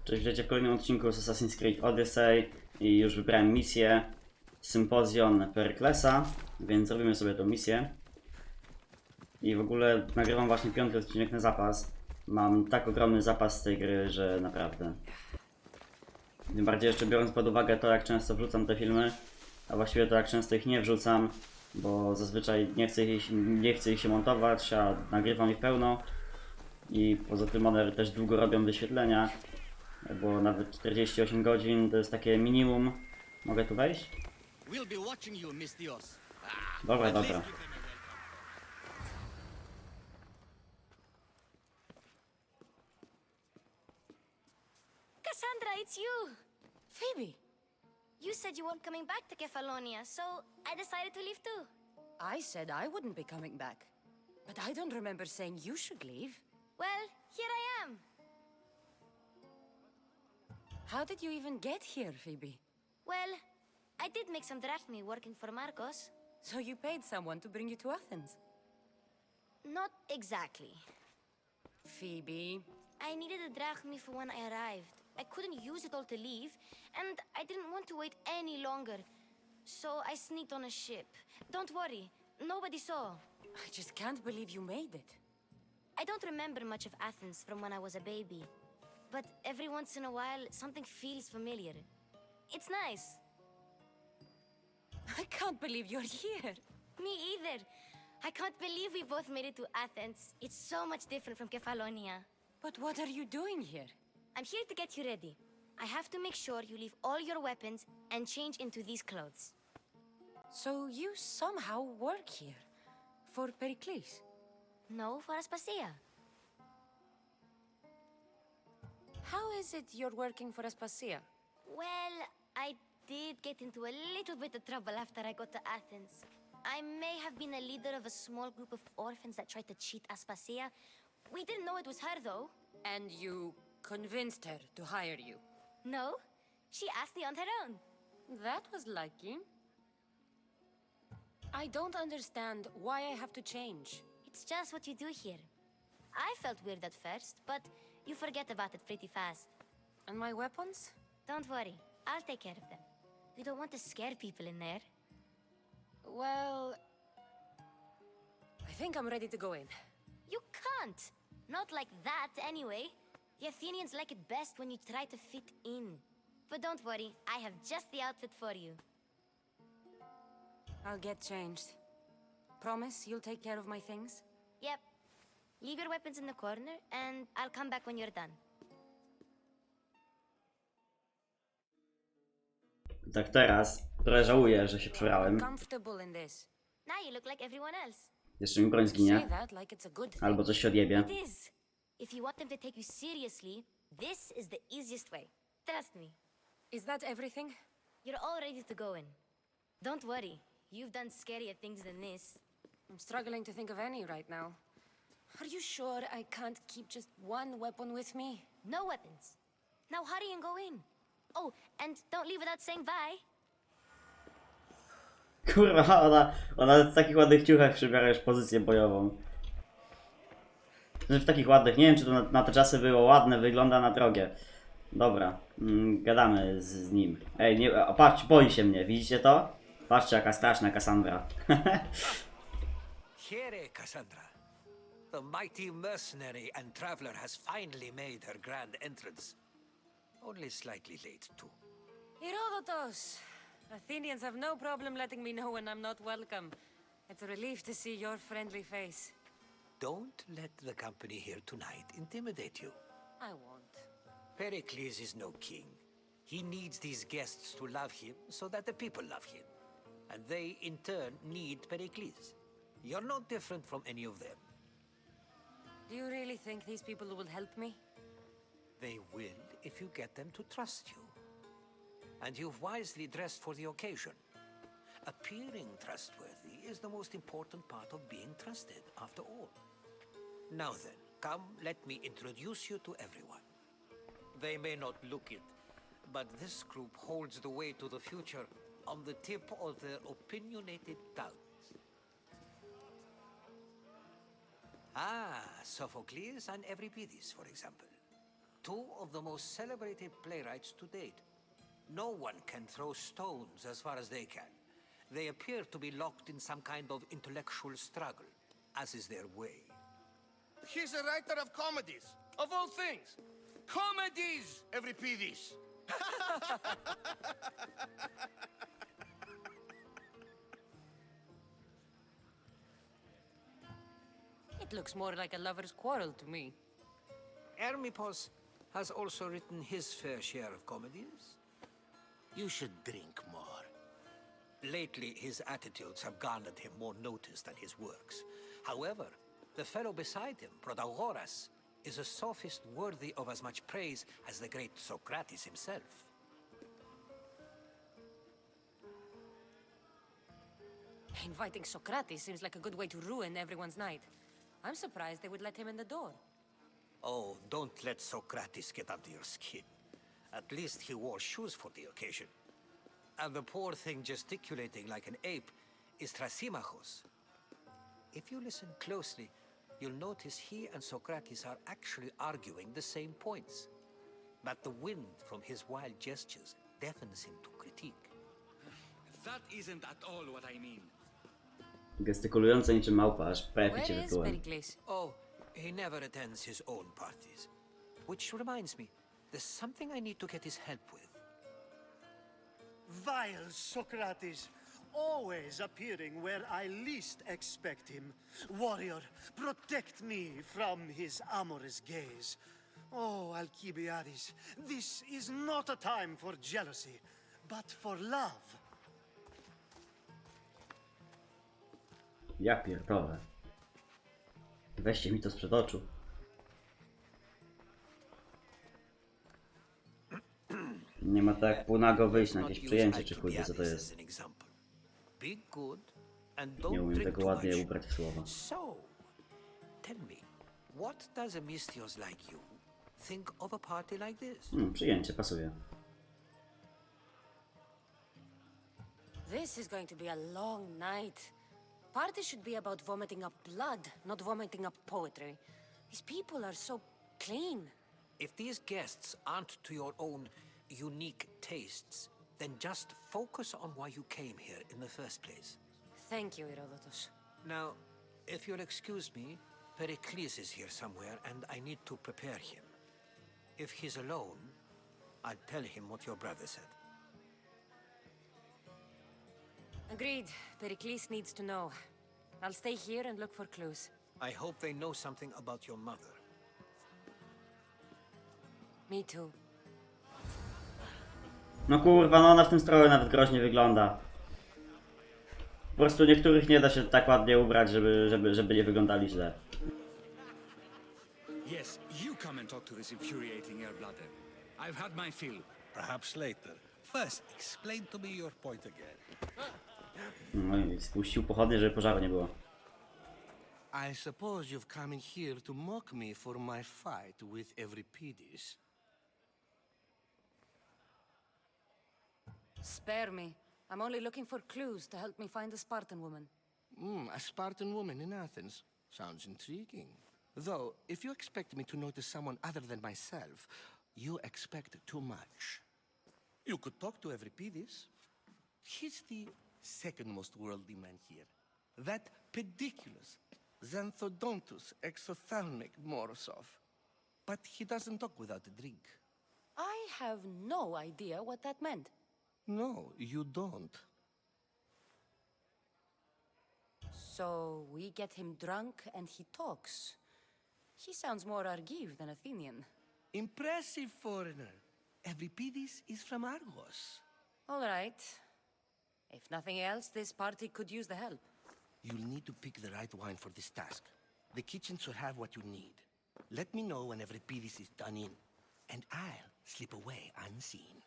Cześć, witajcie w kolejnym odcinku z Assassin's Creed Odyssey i już wybrałem misję Sympozjon Peryklesa, więc zrobimy sobie tę misję. I w ogóle nagrywam właśnie 5. odcinek na zapas. Mam tak ogromny zapas z tej gry, że naprawdę. Tym bardziej jeszcze biorąc pod uwagę to, jak często wrzucam te filmy, a właściwie to, jak często ich nie wrzucam, bo zazwyczaj nie chcę ich się montować, a nagrywam ich pełno. I poza tym one też długo robią wyświetlenia, bo nawet 48 godzin to jest takie minimum. Mogę tu wejść? Dobra, dobra. Cassandra, it's you! Phoebe! You said you weren't coming back to Kefalonia, so I decided to leave too. I said I wouldn't be coming back. But I don't remember saying you should leave. Well, here I am. How did you even get here, Phoebe? Well, I did make some drachmi working for Marcos. So you paid someone to bring you to Athens? Not exactly. Phoebe... I needed a drachmi for when I arrived. I couldn't use it all to leave, and I didn't want to wait any longer. So I sneaked on a ship. Don't worry, nobody saw. I just can't believe you made it. I don't remember much of Athens from when I was a baby. But every once in a while, something feels familiar. It's nice. I can't believe you're here. Me either. I can't believe we both made it to Athens. It's so much different from Kefalonia. But what are you doing here? I'm here to get you ready. I have to make sure you leave all your weapons and change into these clothes. So you somehow work here. For Pericles? No, for Aspasia. How is it you're working for Aspasia? Well, I did get into a little bit of trouble after I got to Athens. I may have been a leader of a small group of orphans that tried to cheat Aspasia. We didn't know it was her, though. And you convinced her to hire you? No, she asked me on her own. That was lucky. I don't understand why I have to change. It's just what you do here. I felt weird at first, but you forget about it pretty fast. And my weapons? Don't worry, I'll take care of them. You don't want to scare people in there. Well... I think I'm ready to go in. You can't! Not like that, anyway. The Athenians like it best when you try to fit in. But don't worry, I have just the outfit for you. I'll get changed. Promise you'll take care of my things? Yep. Leave your weapons in the corner, and I'll come back when you're done. Tak teraz trochę żałuję, że się przebrałem. Comfortable in this. Now you look like everyone else. Jeszcze mi broń Say zginie. that like it's a good thing. Albo coś się odjebie. It is. If you want them to take you seriously, this is the easiest way. Trust me. Is that everything? You're all ready to go in. Don't worry. You've done scarier things than this. I'm struggling to think of any right now. Are you sure I can't keep just one weapon with me? No weapons. Now hurry and go in. Oh, and don't leave without saying bye. Kurwa, ona w takich ładnych ciuchach przybiera już pozycję bojową. Znaczy w takich ładnych, nie wiem czy to na te czasy było ładne, wygląda na drogie. Dobra, gadamy z nim. Ej, nie, patrz, boi się mnie, widzicie to? Patrzcie jaka straszna Cassandra. Here, Cassandra. The mighty mercenary and traveler has finally made her grand entrance. Only slightly late, too. Herodotus! Athenians have no problem letting me know when I'm not welcome. It's a relief to see your friendly face. Don't let the company here tonight intimidate you. I won't. Pericles is no king. He needs these guests to love him so that the people love him. And they, in turn, need Pericles. You're no different from any of them. Do you really think these people will help me? They will if you get them to trust you. And you've wisely dressed for the occasion. Appearing trustworthy is the most important part of being trusted, after all. Now then, come, let me introduce you to everyone. They may not look it, but this group holds the way to the future on the tip of their opinionated tongues. Ah, Sophocles and Euripides, for example. two of the most celebrated playwrights to date. No one can throw stones as far as they can. They appear to be locked in some kind of intellectual struggle, as is their way. He's a writer of comedies, of all things. Comedies, Euripides. It looks more like a lover's quarrel to me. Hermippos has also written his fair share of comedies. You should drink more. Lately, his attitudes have garnered him more notice than his works. However, the fellow beside him, Protagoras, is a sophist worthy of as much praise as the great Socrates himself. Inviting Socrates seems like a good way to ruin everyone's night. I'm surprised they would let him in the door. Oh, don't let Socrates get under your skin. At least he wore shoes for the occasion. And the poor thing gesticulating like an ape is Thrasymachos. If you listen closely, you'll notice he and Socrates are actually arguing the same points. But the wind from his wild gestures deafens him to critique. That isn't at all what I mean. Gestykulujące niczym małpa, aż prawie Where cię is wyplułem. Pericles? Oh, he never attends his own parties. Which reminds me, there's something I need to get his help with. Vile Socrates, always appearing where I least expect him. Warrior, protect me from his amorous gaze. Oh, Alcibiades, this is not a time for jealousy, but for love. Ja pierdolę. Weźcie mi to sprzed oczu. Nie ma tak półnago wyjść na jakieś przyjęcie, czy chuj wie co to jest. Be good and Nie don't umiem drink tego too ładnie much. ubrać w słowa. So, tell me, what does a mystios like you think of a party like this? Przyjęcie, pasuje. This is going to be a long night. Party should be about vomiting up blood, not vomiting up poetry. These people are so clean. If these guests aren't to your own unique tastes, then just focus on why you came here in the first place. Thank you, Herodotus. Now, if you'll excuse me, Pericles is here somewhere and I need to prepare him. If he's alone, I'll tell him what your brother said. Agreed. Pericles needs to know. I'll stay here and look for clues. I hope they know something about your mother. Me too. No kurwa, no ona w tym stroju nawet groźnie wygląda. Po prostu niektórych nie da się tak ładnie ubrać, żeby nie wyglądali źle. Yes, you come and talk to this infuriating air-bladder. I've had my fill. Perhaps later. First, explain to me your point again. No i spuścił pochodnie, żeby pożaru nie było. I suppose you've come in here to mock me for my fight with Euripides. Spare me. I'm only looking for clues to help me find the Spartan woman. A Spartan woman in Athens. Sounds intriguing. Though, if you expect me to notice someone other than myself, you expect too much. You could talk to Euripides. He's the second most worldly man here. That pediculous, xanthodontus, exophthalmic Morosov. But he doesn't talk without a drink. I have no idea what that meant. No, you don't. So we get him drunk and he talks. He sounds more Argive than Athenian. Impressive foreigner. Euripides is from Argos. All right. If nothing else, this party could use the help. You'll need to pick the right wine for this task. The kitchen should have what you need. Let me know when Euripides is done in, and I'll slip away unseen.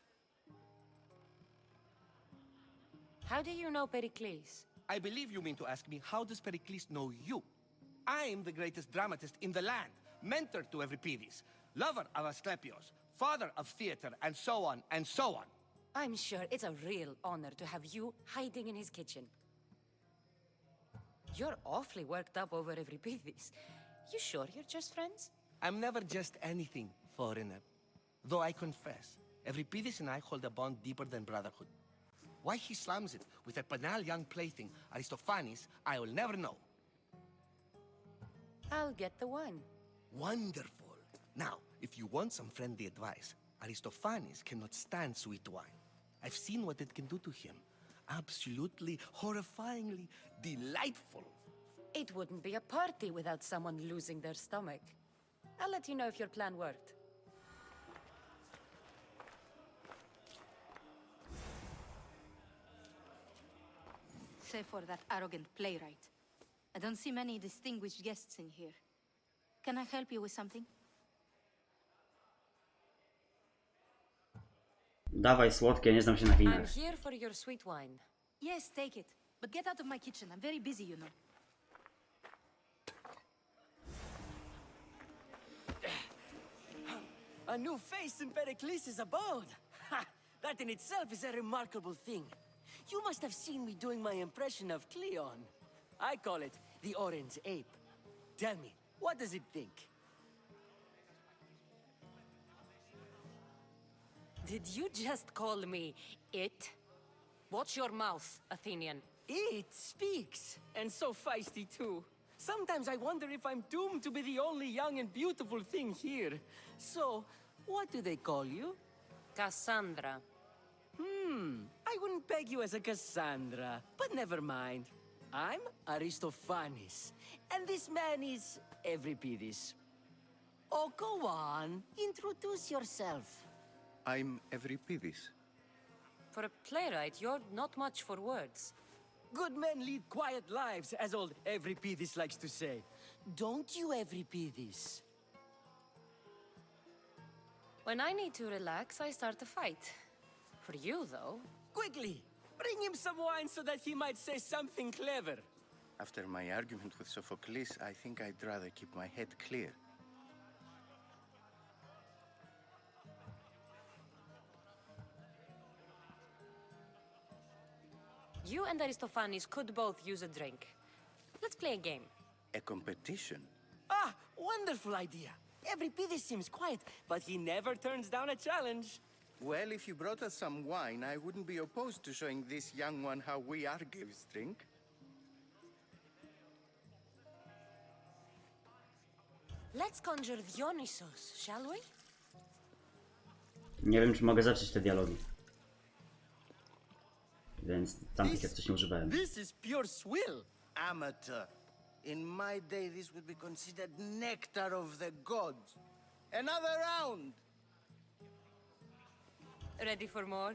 How do you know Pericles? I believe you mean to ask me, how does Pericles know you? I'm the greatest dramatist in the land, mentor to Euripides, lover of Asclepios, father of theater, and so on, and so on. I'm sure it's a real honor to have you hiding in his kitchen. You're awfully worked up over Euripides. You sure you're just friends? I'm never just anything. foreigner. Though I confess, Euripides and I hold a bond deeper than brotherhood. Why he slams it with a banal young plaything, Aristophanes, I will never know. I'll get the wine. Wonderful. Now, if you want some friendly advice, Aristophanes cannot stand sweet wine. I've seen what it can do to him. Absolutely, horrifyingly delightful. It wouldn't be a party without someone losing their stomach. I'll let you know if your plan worked. Save for that arrogant playwright. I don't see many distinguished guests in here. Can I help you with something? Dawaj słodkie, nie znam się na I'm winach. here for your sweet wine. Yes, take it. But get out of my kitchen. I'm very busy, you know. A new face in Peryklesa's abode! Ha! That in itself is a remarkable thing. You must have seen me doing my impression of Cleon. I call it the Orange Ape. Tell me, what does it think? Did you just call me it? Watch your mouth, Athenian. It speaks, and so feisty too. Sometimes I wonder if I'm doomed to be the only young and beautiful thing here. So, what do they call you? Cassandra. I wouldn't peg you as a Cassandra, but never mind. I'm Aristophanes, and this man is Euripides. Oh, go on. Introduce yourself. I'm Euripides. For a playwright, you're not much for words. Good men lead quiet lives, as old Euripides likes to say. Don't you, Euripides? When I need to relax, I start a fight. For you, though... Quickly! Bring him some wine so that he might say something clever. After my argument with Sophocles, I think I'd rather keep my head clear. You and Aristophanes could both use a drink. Let's play a game. A competition? Ah, wonderful idea. Euripides seems quiet, but he never turns down a challenge. Well, if you brought us some wine, I wouldn't be opposed to showing this young one how we Argives drink. Let's conjure Dionysos, shall we? Nie wiem, czy mogę zacząć te dialogi. Więc tamtych jak coś nie używałem. This is pure swill. Amateur. In my day, this would be considered nectar of the gods. Another round! Ready for more?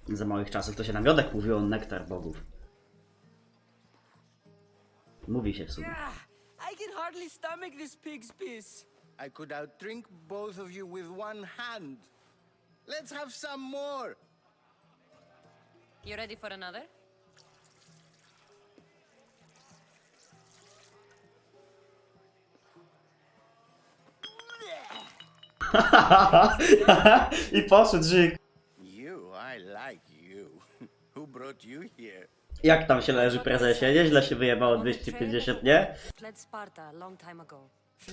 Za małych czasów to się na miodek mówiło nektar bogów. Mówi się w sumie. I can hardly stomach this pig's piss. I could outdrink both of you with one hand. Let's have some more! You ready for another? I poszedł Żyk. You, I like you. Who brought you here? Jak tam się leży, prezesie? Nieźle się wyjebało 250, nie? Fled Sparta a long time ago.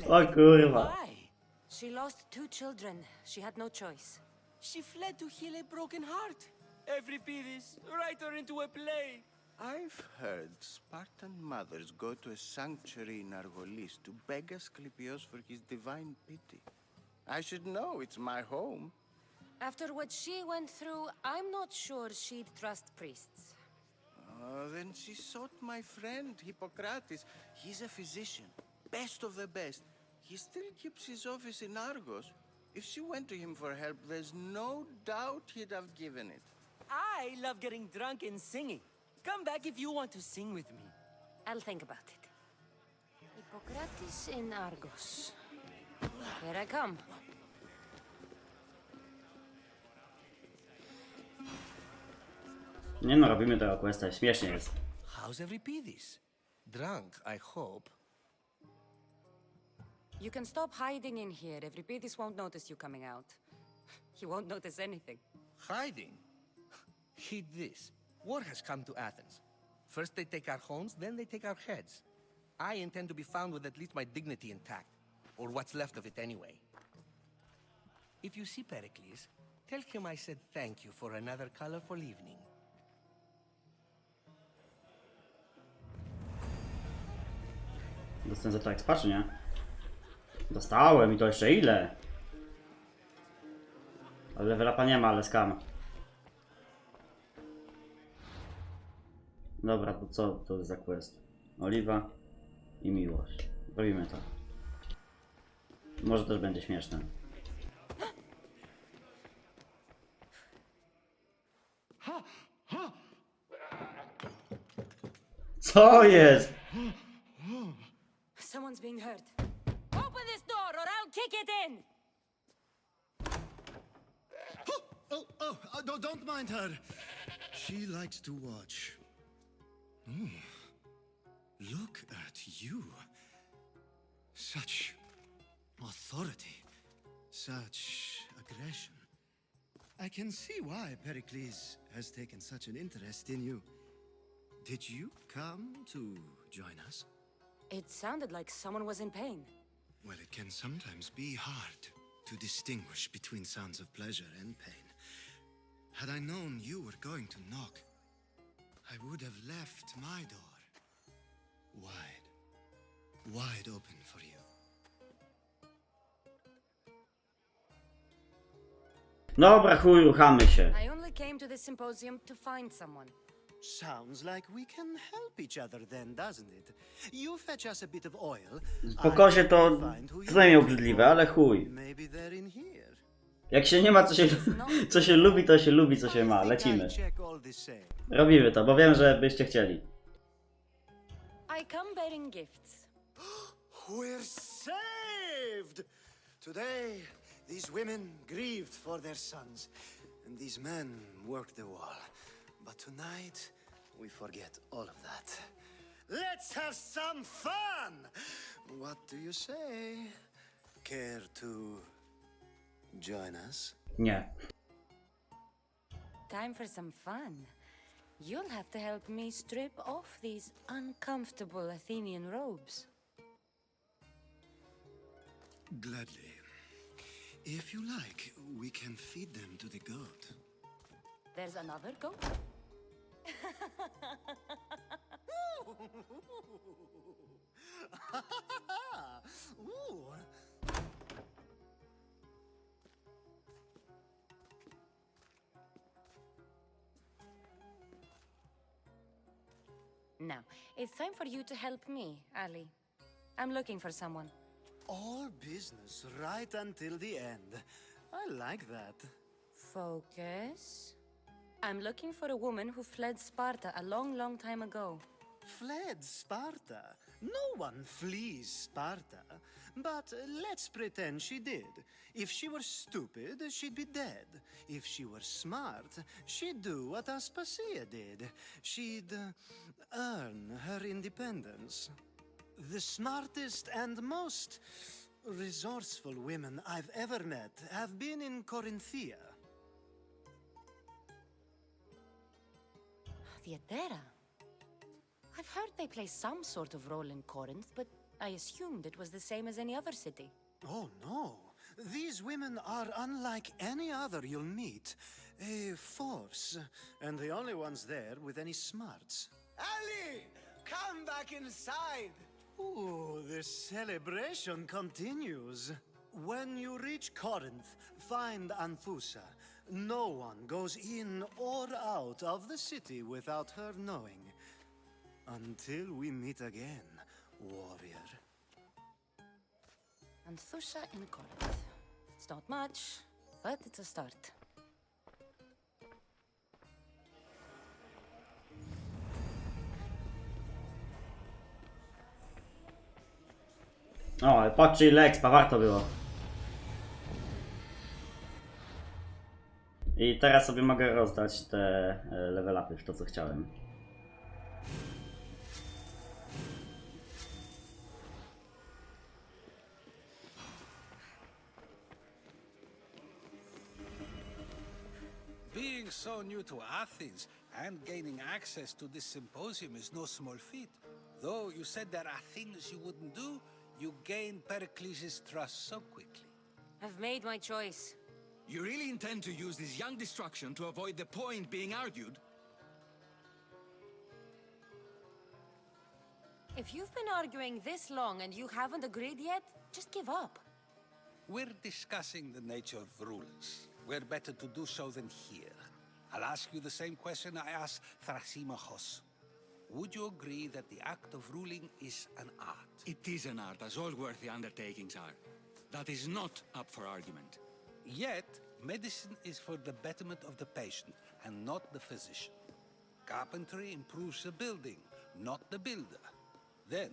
O kurwa. Why? She lost 2 children. She had no choice. She fled to heal a broken heart. Euripides, write her into a play. I've heard Spartan mothers go to a sanctuary in Argolis to beg Asclepios for his divine pity. I should know, it's my home. After what she went through, I'm not sure she'd trust priests. Then she sought my friend, Hippocrates. He's a physician, best of the best. He still keeps his office in Argos. If she went to him for help, there's no doubt he'd have given it. I love getting drunk and singing. Come back if you want to sing with me. I'll think about it. Hippocrates in Argos. Here I come. Nie no, robimy tego questa, śmiesznie jest. How's Euripides? Drunk, I hope. You can stop hiding in here. Euripides won't notice you coming out. He won't notice anything. Hiding? Heed this. War has come to Athens. First they take our homes, then they take our heads. I intend to be found with at least my dignity intact. Or what's left of it anyway. If you see Pericles, tell him I said thank you for another colorful evening. Dostałem za to expa, czy nie? Dostałem i to jeszcze ile? Ale level upa nie ma, ale skam. Dobra, to co to jest za quest? Oliwa i miłość. Robimy to. Może też będzie śmieszne. Co jest? Someone's being hurt. Open this door or I'll kick it in! No, don't mind her. She likes to watch. Look at you. Such authority. Such aggression. I can see why Pericles has taken such an interest in you. Did you come to join us? It sounded like someone was in pain. Well, it can sometimes be hard to distinguish between sounds of pleasure and pain. Had I known you were going to knock, I would have left my door wide open for you. Dobra, chuj, ruchamy się. I only came to the symposium to find someone. Sounds like we can help each other then, doesn't it? You fetch us a bit of oil. Po kozie to co najmniej obrzydliwe, ale chuj. Maybe they're in here. Jak się nie ma co się lubi, to się lubi co się ma. Lecimy. Robimy to, bo wiem, że byście chcieli. I come bearing gifts. We're saved! Today, these women grieved for their sons, and these men worked the wall. But tonight, we forget all of that. Let's have some fun! What do you say? Care to join us? Nie. Time for some fun. You'll have to help me strip off these uncomfortable Athenian robes. Gladly. If you like, we can feed them to the goat. There's another goat? Ooh. Now, it's time for you to help me, Ali. I'm looking for someone. All business right until the end. I like that. Focus. I'm looking for a woman who fled Sparta a long, long time ago. Fled Sparta? No one flees Sparta. But let's pretend she did. If she were stupid, she'd be dead. If she were smart, she'd do what Aspasia did. She'd earn her independence. The smartest and most resourceful women I've ever met have been in Corinthia. Theatera? I've heard they play some sort of role in Corinth, but I assumed it was the same as any other city. Oh, no. These women are unlike any other you'll meet. A force, and the only ones there with any smarts. Ali, come back inside. Ooh, the celebration continues. When you reach Corinth, find Anthusa. No one goes in or out of the city without her knowing. Until we meet again, warrior. Anthusa in Corinth. It's not much, but it's a start. O, patrzcie ile expa, warto było. I teraz sobie mogę rozdać te level upy w to co chciałem. Being so new to Athens and gaining access to this symposium is no small feat. Though you said there are things you wouldn't do, you gained Pericles' trust so quickly. I've made my choice. You really intend to use this young destruction to avoid the point being argued? If you've been arguing this long and you haven't agreed yet, just give up. We're discussing the nature of rules. Where better to do so than here? I'll ask you the same question I asked Thrasimachos. Would you agree that the act of ruling is an art? It is an art, as all worthy undertakings are. That is not up for argument. Yet, medicine is for the betterment of the patient and not the physician. Carpentry improves the building, not the builder. Then,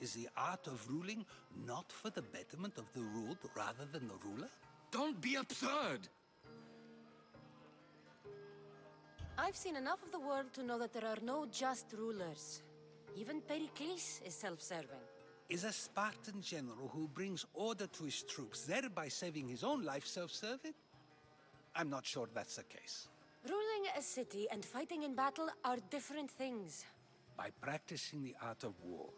is the art of ruling not for the betterment of the ruled rather than the ruler? Don't be absurd! I've seen enough of the world to know that there are no just rulers. Even Pericles is self-serving. Is a Spartan general who brings order to his troops, thereby saving his own life, self-serving? I'm not sure that's the case. Ruling a city and fighting in battle are different things. By practicing the art of war,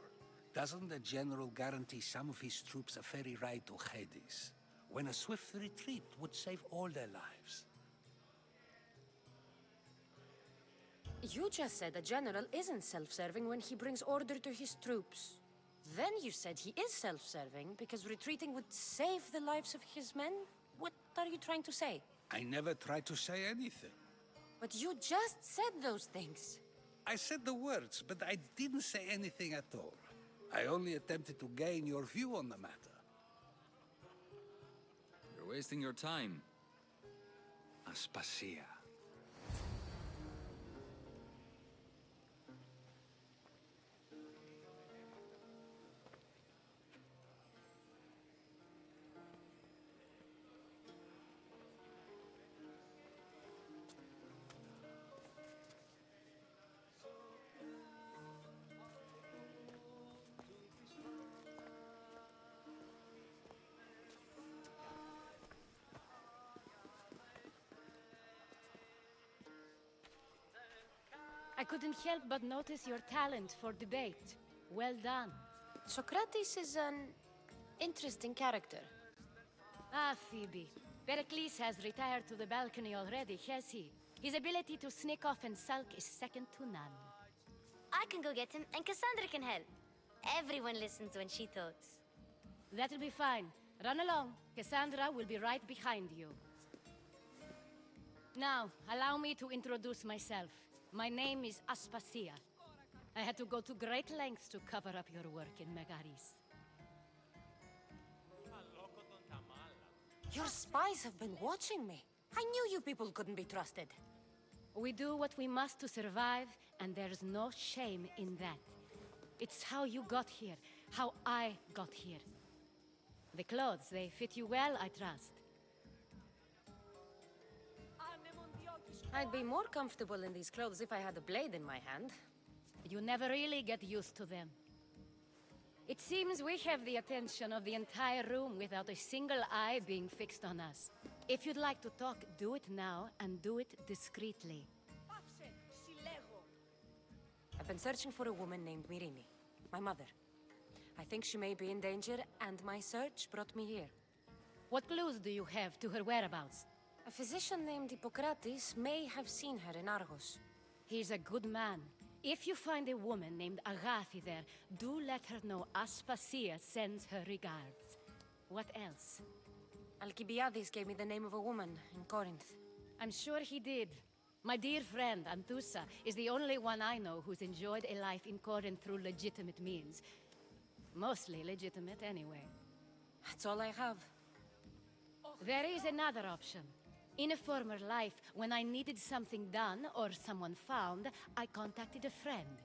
doesn't the general guarantee some of his troops a ferry ride to Hades, when a swift retreat would save all their lives? You just said a general isn't self-serving when he brings order to his troops. Then you said he is self-serving because retreating would save the lives of his men? What are you trying to say? I never tried to say anything. But you just said those things. I said the words, but I didn't say anything at all. I only attempted to gain your view on the matter. You're wasting your time. Aspasia. I couldn't help but notice your talent for debate. Well done. Socrates is an interesting character. Ah, Phoebe. Pericles has retired to the balcony already, has he? His ability to sneak off and sulk is second to none. I can go get him, and Cassandra can help. Everyone listens when she talks. That'll be fine. Run along. Cassandra will be right behind you. Now, allow me to introduce myself. My name is Aspasia. I had to go to great lengths to cover up your work in Megaris. Your spies have been watching me. I knew you people couldn't be trusted. We do what we must to survive, and there's no shame in that. It's how you got here, how I got here. The clothes, they fit you well, I trust. I'd be more comfortable in these clothes if I had a blade in my hand. You never really get used to them. It seems we have the attention of the entire room without a single eye being fixed on us. If you'd like to talk, do it now, and do it discreetly. I've been searching for a woman named Myrine, my mother. I think she may be in danger, and my search brought me here. What clues do you have to her whereabouts? A physician named Hippocrates may have seen her in Argos. He's a good man. If you find a woman named Agathi there, do let her know Aspasia sends her regards. What else? Alcibiades gave me the name of a woman in Corinth. I'm sure he did. My dear friend, Anthusa, is the only one I know who's enjoyed a life in Corinth through legitimate means. Mostly legitimate, anyway. That's all I have. There is another option. In a former life, when I needed something done or someone found, I contacted a friend.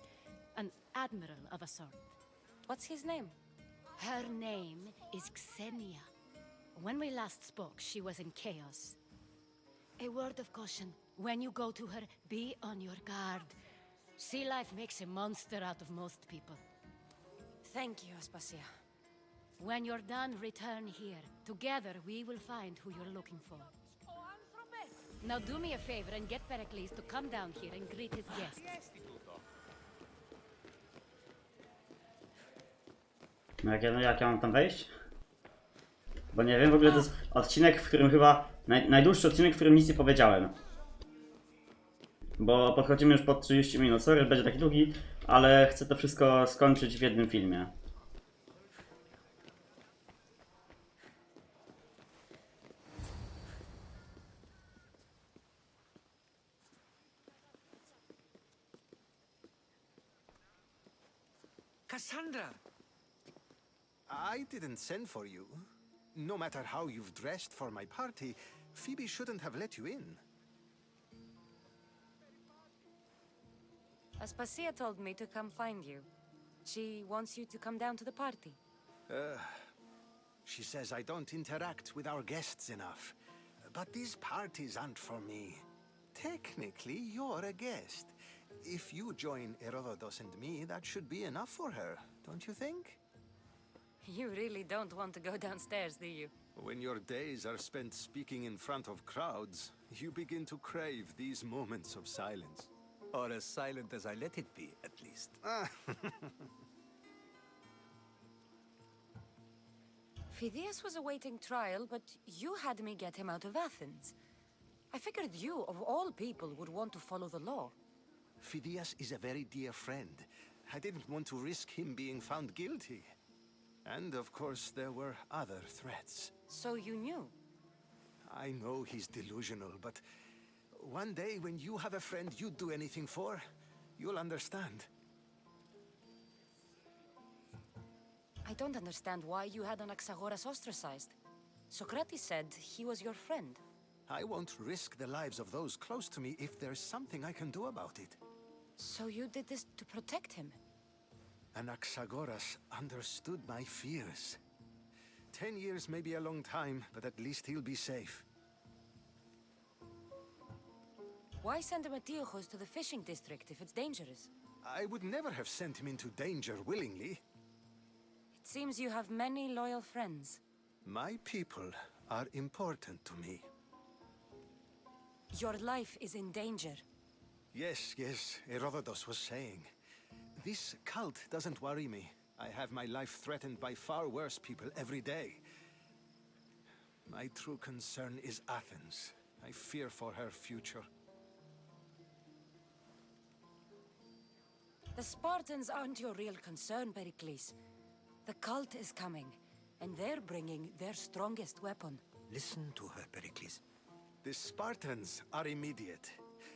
An admiral of a sort. What's his name? Her name is Xenia. When we last spoke, she was in chaos. A word of caution. When you go to her, be on your guard. Sea life makes a monster out of most people. Thank you, Aspasia. When you're done, return here. Together, we will find who you're looking for. Now do me a favor and get Pericles to come down here and greet his guests. Jak ja mam tam wejść? Bo nie wiem, w ogóle to jest odcinek, w którym chyba... najdłuższy odcinek, w którym nic nie powiedziałem. Bo podchodzimy już pod 30 minut. Sorry, będzie taki długi, ale chcę to wszystko skończyć w jednym filmie. Cassandra! I didn't send for you. No matter how you've dressed for my party, Phoebe shouldn't have let you in. Aspasia told me to come find you. She wants you to come down to the party. She says I don't interact with our guests enough. But these parties aren't for me. Technically, you're a guest. If you join Herodotus and me, that should be enough for her, don't you think? You really don't want to go downstairs, do you? When your days are spent speaking in front of crowds, you begin to crave these moments of silence. Or as silent as I let it be, at least. Phidias was awaiting trial, but you had me get him out of Athens. I figured you, of all people, would want to follow the law. Phidias is a very dear friend. I didn't want to risk him being found guilty. And of course, there were other threats. So you knew? I know he's delusional, but one day when you have a friend you'd do anything for, you'll understand. I don't understand why you had Anaxagoras ostracized. Socrates said he was your friend. I won't risk the lives of those close to me if there's something I can do about it. So you did this to protect him? Anaxagoras understood my fears. 10 years may be a long time, but at least he'll be safe. Why send Emetiochos to the fishing district if it's dangerous? I would never have sent him into danger willingly. It seems you have many loyal friends. My people are important to me. Your life is in danger. Yes, Herodotus was saying. This cult doesn't worry me. I have my life threatened by far worse people every day. My true concern is Athens. I fear for her future. The Spartans aren't your real concern, Pericles. The cult is coming, and they're bringing their strongest weapon. Listen to her, Pericles. The Spartans are immediate.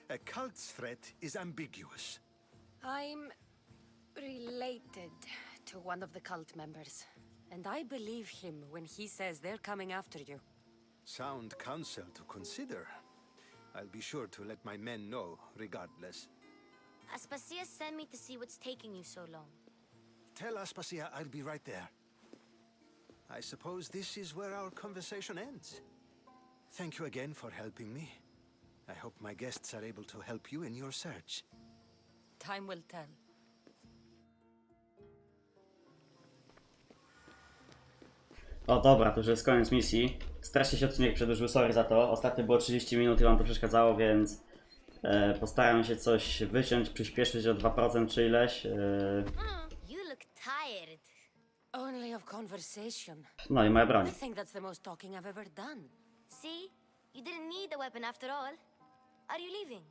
A cult's threat is ambiguous. I'm related to one of the cult members, and I believe him when he says they're coming after you. Sound counsel to consider. I'll be sure to let my men know, regardless. Aspasia sent me to see what's taking you so long. Tell Aspasia I'll be right there. I suppose this is where our conversation ends. Thank you again for helping me. I hope my guests are able to help you in your search. Time will tell. O dobra, to już jest koniec misji. Strasznie się odcinek przedłużył, sorry za to. Ostatnio było 30 minut i wam to przeszkadzało, więc postaram się coś wyciąć, przyspieszyć o 2% czy ileś. You look tired. Only of conversation. No i moja broń. I think that's the most talking I've ever done. See? You didn't need the weapon after all. Are you leaving?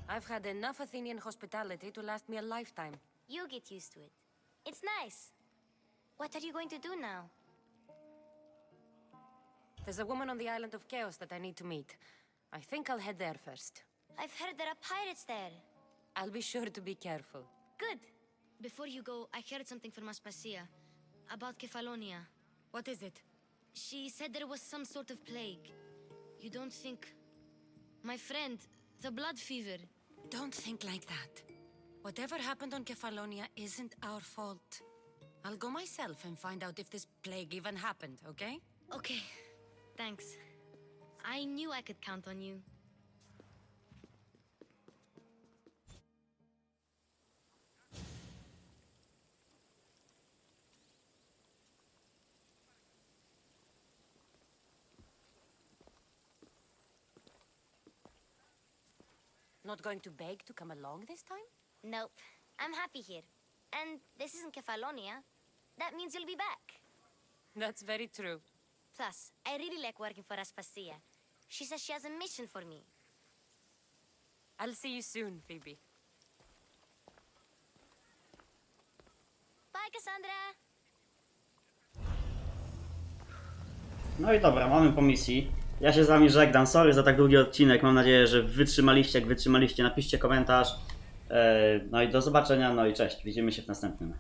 I've had enough Athenian hospitality to last me a lifetime. You get used to it. It's nice. What are you going to do now? There's a woman on the island of Chaos that I need to meet. I think I'll head there first. I've heard there are pirates there. I'll be sure to be careful. Good. Before you go, I heard something from Aspasia about Kefalonia. What is it? She said there was some sort of plague. You don't think... My friend, the blood fever. Don't think like that. Whatever happened on Kefalonia isn't our fault. I'll go myself and find out if this plague even happened, okay? Okay. Thanks. I knew I could count on you. Not going to beg to come along this time? Nope. I'm happy here. And this isn't Kefalonia. that means you'll be back. That's very true. Plus, I really like working for Assasin. She says she has a mission for me. I'll see you soon, Phoebe. Bye, Cassandra! No i dobra, mamy po misji. Ja się z wami żegnam, sorry za tak długi odcinek, mam nadzieję, że wytrzymaliście. Jak wytrzymaliście, napiszcie komentarz. No i do zobaczenia, no i cześć, widzimy się w następnym.